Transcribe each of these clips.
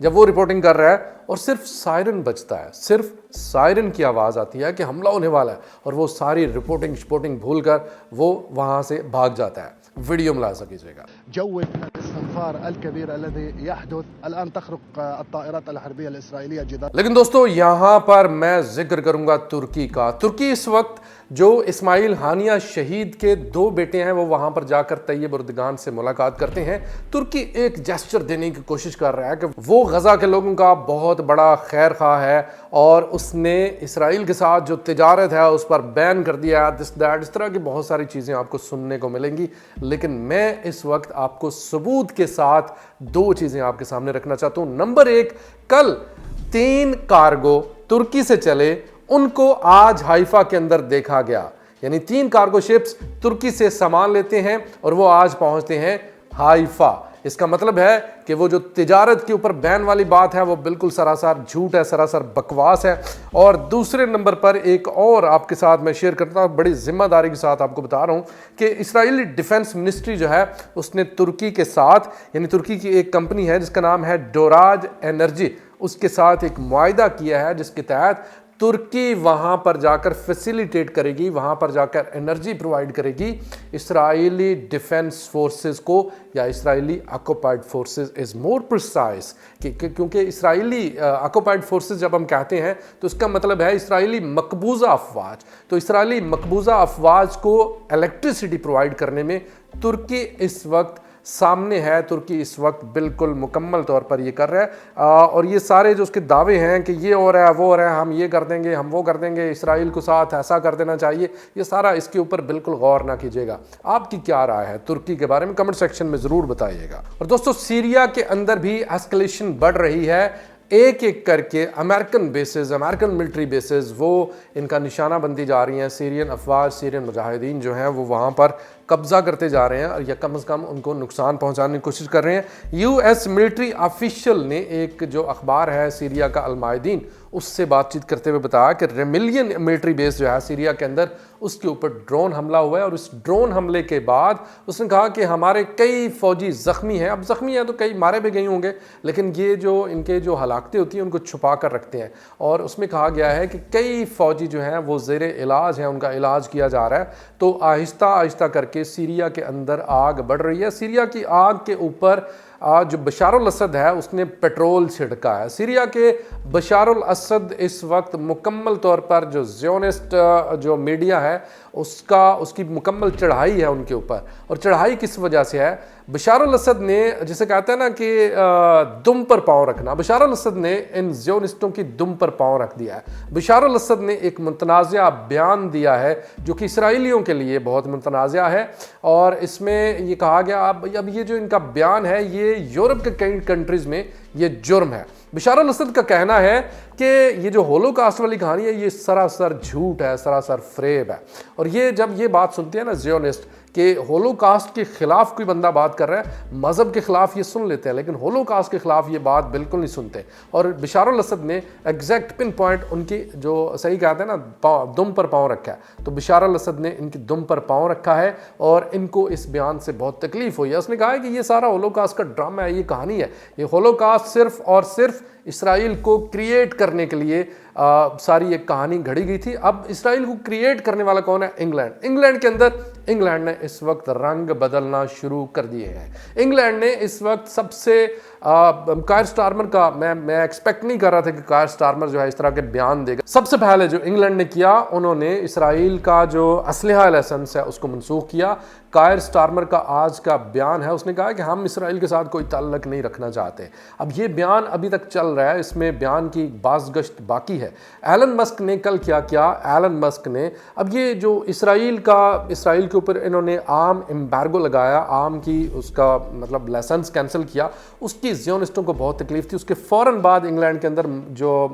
جب وہ رپورٹنگ کر رہا ہے اور صرف سائرن بجتا ہے, صرف سائرن کی آواز آتی ہے کہ حملہ ہونے والا ہے, اور وہ ساری رپورٹنگ بھول کر وہ وہاں سے بھاگ جاتا ہے. ویڈیو ملاحظہ کیجیے گا. جو الاستنفار الكبير الذي يحدث الآن تخرق الطائرات الحربية الإسرائيلية جدار. لیکن دوستو یہاں پر میں ذکر کروں گا ترکی کا. ترکی اس وقت جو اسماعیل ہانیہ شہید کے 2 بیٹے ہیں وہ وہاں پر جا کر طیب اردگان سے ملاقات کرتے ہیں. ترکی ایک جیسچر دینے کی کوشش کر رہا ہے کہ وہ غزہ کے لوگوں کا بہت بڑا خیر خواہ ہے, اور اس نے اسرائیل کے ساتھ جو تجارت ہے اس پر بین کر دیا ہے. اس طرح کی بہت ساری چیزیں آپ کو سننے کو ملیں گی, لیکن میں اس وقت آپ کو ثبوت کے ساتھ 2 چیزیں آپ کے سامنے رکھنا چاہتا ہوں. نمبر 1, کل 3 کارگو ترکی سے چلے, ان کو آج حائفہ کے اندر دیکھا گیا. یعنی 3 کارگو شپس ترکی سے سامان لیتے ہیں اور وہ آج پہنچتے ہیں حائفہ. اس کا مطلب ہے کہ وہ جو تجارت کے اوپر بین والی بات ہے وہ بالکل سراسر جھوٹ ہے, سراسر بکواس ہے. اور دوسرے نمبر پر ایک اور آپ کے ساتھ میں شیئر کرتا ہوں, بڑی ذمہ داری کے ساتھ آپ کو بتا رہا ہوں کہ اسرائیلی ڈیفنس منسٹری جو ہے اس نے ترکی کے ساتھ, یعنی ترکی کی ایک کمپنی ہے جس کا نام ہے ڈوراج انرجی, اس کے ساتھ ایک معاہدہ کیا ہے جس کے تحت ترکی وہاں پر جا کر فیسیلیٹیٹ کرے گی, وہاں پر جا کر انرجی پرووائڈ کرے گی اسرائیلی ڈیفنس فورسز کو, یا اسرائیلی occupied forces is more precise, کیونکہ اسرائیلی آکوپائڈ فورسز جب ہم کہتے ہیں تو اس کا مطلب ہے اسرائیلی مقبوضہ افواج. تو اسرائیلی مقبوضہ افواج کو الیکٹریسٹی پرووائڈ کرنے میں ترکی اس وقت سامنے ہے. ترکی اس وقت بالکل مکمل طور پر یہ کر رہا ہے, اور یہ سارے جو اس کے دعوے ہیں کہ یہ ہو رہا ہے وہ ہو رہا ہے, ہم یہ کر دیں گے, ہم وہ کر دیں گے, اسرائیل کو ساتھ ایسا کر دینا چاہیے, یہ سارا اس کے اوپر بالکل غور نہ کیجیے گا. آپ کی کیا رائے ہے ترکی کے بارے میں کمنٹ سیکشن میں ضرور بتائیے گا. اور دوستو سیریا کے اندر بھی ایسکلیشن بڑھ رہی ہے. ایک ایک کر کے American bases, American military bases وہ ان کا نشانہ بنتی جا رہی ہیں. سیرین افواج, سیرین مجاہدین جو ہیں وہ وہاں پر قبضہ کرتے جا رہے ہیں, اور یا کم از کم ان کو نقصان پہنچانے کی کوشش کر رہے ہیں. یو ایس ملٹری آفیشل نے ایک جو اخبار ہے سیریا کا المائدین, اس سے بات چیت کرتے ہوئے بتایا کہ ریملین ملٹری بیس جو ہے سیریا کے اندر اس کے اوپر ڈرون حملہ ہوا ہے, اور اس ڈرون حملے کے بعد اس نے کہا کہ ہمارے کئی فوجی زخمی ہیں. اب زخمی ہیں تو کئی مارے بھی گئے ہوں گے, لیکن یہ جو ان کے جو ہلاکتیں ہوتی ہیں ان کو چھپا کر رکھتے ہیں. اور اس میں کہا گیا ہے کہ کئی فوجی جو ہیں وہ زیر علاج ہیں, ان کا علاج کیا جا رہا ہے. تو آہستہ آہستہ کر کے سیریا کے اندر آگ بڑھ رہی ہے. سیریا کی آگ کے اوپر جو بشار الاسد ہے اس نے پیٹرول چھڑکا ہے. سیریا کے بشار الاسد اس وقت مکمل طور پر جو زیونسٹ جو میڈیا ہے اس کی مکمل چڑھائی ہے ان کے اوپر. اور چڑھائی کس وجہ سے ہے؟ بشار الاسد نے, جسے کہتے ہیں نا کہ دم پر پاؤں رکھنا, بشار الاسد نے ان زیونسٹوں کی دم پر پاؤں رکھ دیا ہے. بشار الاسد نے ایک متنازع بیان دیا ہے جو کہ اسرائیلیوں کے لیے بہت متنازع ہے, اور اس میں یہ کہا گیا اب یہ جو ان کا بیان ہے یہ یورپ کے کئی کنٹریز میں یہ جرم ہے. بشار الاسد کا کہنا ہے کہ یہ جو ہولو کاسٹ والی کہانی ہے یہ سراسر جھوٹ ہے, سراسر فریب ہے. اور یہ جب یہ بات سنتے ہیں نا زیونسٹ کہ ہولو کاسٹ کے خلاف کوئی بندہ بات کر رہا ہے, مذہب کے خلاف یہ سن لیتے ہیں لیکن ہولو کاسٹ کے خلاف یہ بات بالکل نہیں سنتے. اور بشار الاسد نے ایگزیکٹ پن پوائنٹ ان کی جو صحیح کہتے ہیں نا دم پر پاؤں رکھا ہے. تو بشار الاسد نے ان کی دم پر پاؤں رکھا ہے اور ان کو اس بیان سے بہت تکلیف ہوئی ہے. اس نے کہا ہے کہ یہ سارا ہولو کاسٹ کا ڈرامہ ہے, یہ کہانی ہے. یہ ہولو کاسٹ صرف اور صرف اسرائیل کو کریٹ کرنے کے لیے ساری ایک کہانی گھڑی گئی تھی. اب اسرائیل کو کریٹ کرنے والا کون ہے؟ انگلینڈ. انگلینڈ کے اندر انگلینڈ نے اس وقت رنگ بدلنا شروع کر دیے ہیں. انگلینڈ نے اس وقت سب سے کائر سٹارمر کا میں ایکسپیکٹ نہیں کر رہا تھا کہ کائر سٹارمر جو ہے اس طرح کے بیان دے گا. سب سے پہلے جو انگلینڈ نے کیا, انہوں نے اسرائیل کا جو اسلحہ لائسنس ہے اس کو منسوخ کیا. کائر سٹارمر کا آج کا بیان ہے, اس نے کہا کہ ہم اسرائیل کے ساتھ کوئی تعلق نہیں رکھنا چاہتے. اب یہ بیان ابھی تک چل رہا ہے, اس میں بیان کی باز گشت باقی ہے. ایلن مسک نے کل کیا ایلن مسک نے اب یہ جو اسرائیل کے اوپر انہوں نے عام امبارگو لگایا, عام کی اس کا مطلب لائسنس کینسل کیا, اس کی زیونسٹوں کو بہت تکلیف تھی. اس کے فوراً بعد انگلینڈ کے اندر جو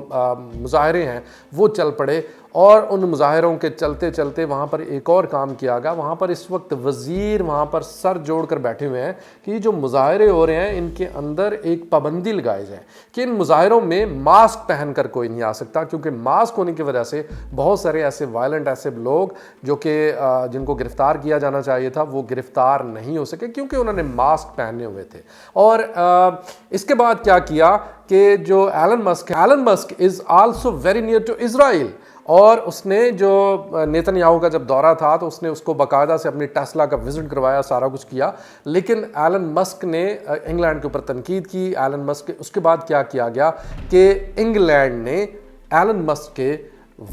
مظاہرے ہیں وہ چل پڑے, اور ان مظاہروں کے چلتے چلتے وہاں پر ایک اور کام کیا گیا. وہاں پر اس وقت وزیر وہاں پر سر جوڑ کر بیٹھے ہوئے ہیں کہ یہ جو مظاہرے ہو رہے ہیں ان کے اندر ایک پابندی لگائی جائے کہ ان مظاہروں میں ماسک پہن کر کوئی نہیں آ سکتا, کیونکہ ماسک ہونے کی وجہ سے بہت سارے ایسے وائلنٹ ایسے لوگ جو کہ جن کو گرفتار کیا جانا چاہیے تھا وہ گرفتار نہیں ہو سکے کیونکہ انہوں نے ماسک پہنے ہوئے تھے. اور اس کے بعد کیا کیا کہ جو Elon Musk is also very near to Israel, اور اس نے جو نیتن یاہو کا جب دورہ تھا تو اس نے اس کو باقاعدہ سے اپنی ٹیسلا کا وزٹ کروایا, سارا کچھ کیا, لیکن ایلن مسک نے انگلینڈ کے اوپر تنقید کی. ایلن مسک اس کے بعد کیا کیا گیا کہ انگلینڈ نے ایلن مسک کے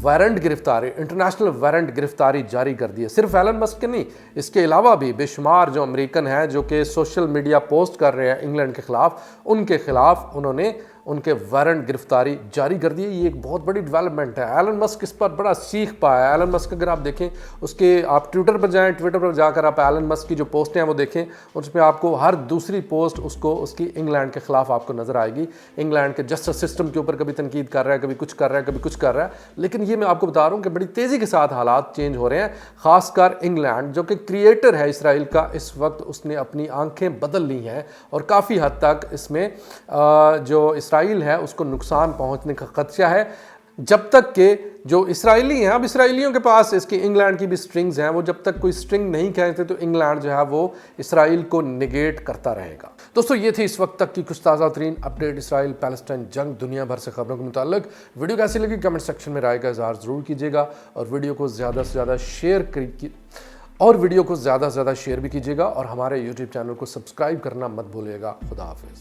وارنٹ گرفتاری, انٹرنیشنل وارنٹ گرفتاری جاری کر دی ہے. صرف ایلن مسک کے نہیں, اس کے علاوہ بھی بے شمار جو امریکن ہیں جو کہ سوشل میڈیا پوسٹ کر رہے ہیں انگلینڈ کے خلاف, ان کے خلاف انہوں نے ان کے وارنٹ گرفتاری جاری کر دی ہے. یہ ایک بہت بڑی ڈیولپمنٹ ہے. ایلن مسک اس پر بڑا سیکھ پایا ہے. ایلن مسک اگر آپ دیکھیں اس کے, آپ ٹویٹر پر جائیں, ٹویٹر پر جا کر آپ ایلن مسک کی جو پوسٹیں ہیں وہ دیکھیں, اس میں آپ کو ہر دوسری پوسٹ اس کی انگلینڈ کے خلاف آپ کو نظر آئے گی. انگلینڈ کے جسٹس سسٹم کے اوپر کبھی تنقید کر رہا ہے, کبھی کچھ کر رہا ہے, کبھی کچھ کر رہا ہے. لیکن یہ میں آپ کو بتا رہا ہوں کہ بڑی تیزی کے ساتھ حالات چینج ہو رہے ہیں, خاص کر انگلینڈ جو کہ کریٹر ہے اسرائیل کا, اس وقت اس نے اپنی آنکھیں بدل لی ہیں اور کافی حد تک اس میں جو اسرائیل ہے اس کو نقصان پہنچنے کا خدشہ ہے. جب تک کہ جو اسرائیلی ہیں, اب اسرائیلیوں کے پاس اس کی انگلینڈ کی بھی سٹرنگز ہیں, وہ جب تک کوئی سٹرنگ نہیں کھینچتے تو انگلینڈ جو ہے وہ اسرائیل کو نگیٹ کرتا رہے گا. دوستو یہ تھی اس وقت تک کی کچھ تازہ ترین اپڈیٹ اسرائیل پیلسٹائن جنگ دنیا بھر سے خبروں کے متعلق. ویڈیو کیسی لگی کمنٹ سیکشن میں رائے کا اظہار ضرور کیجیے گا, اور ویڈیو کو زیادہ سے زیادہ شیئر بھی کیجیے گا, اور ہمارے یوٹیوب چینل کو سبسکرائب کرنا مت بھولیے گا. خدا حافظ.